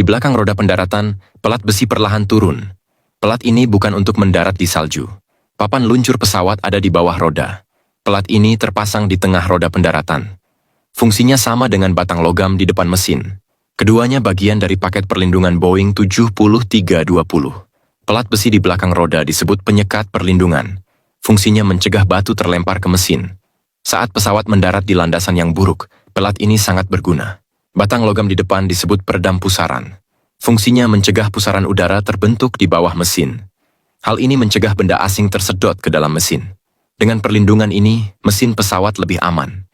Di belakang roda pendaratan, pelat besi perlahan turun. Pelat ini bukan untuk mendarat di salju. Papan luncur pesawat ada di bawah roda. Pelat ini terpasang di tengah roda pendaratan. Fungsinya sama dengan batang logam di depan mesin. Keduanya bagian dari paket perlindungan Boeing 70320. Pelat besi di belakang roda disebut penyekat perlindungan. Fungsinya mencegah batu terlempar ke mesin. Saat pesawat mendarat di landasan yang buruk, pelat ini sangat berguna. Batang logam di depan disebut peredam pusaran. Fungsinya mencegah pusaran udara terbentuk di bawah mesin. Hal ini mencegah benda asing tersedot ke dalam mesin. Dengan perlindungan ini, mesin pesawat lebih aman.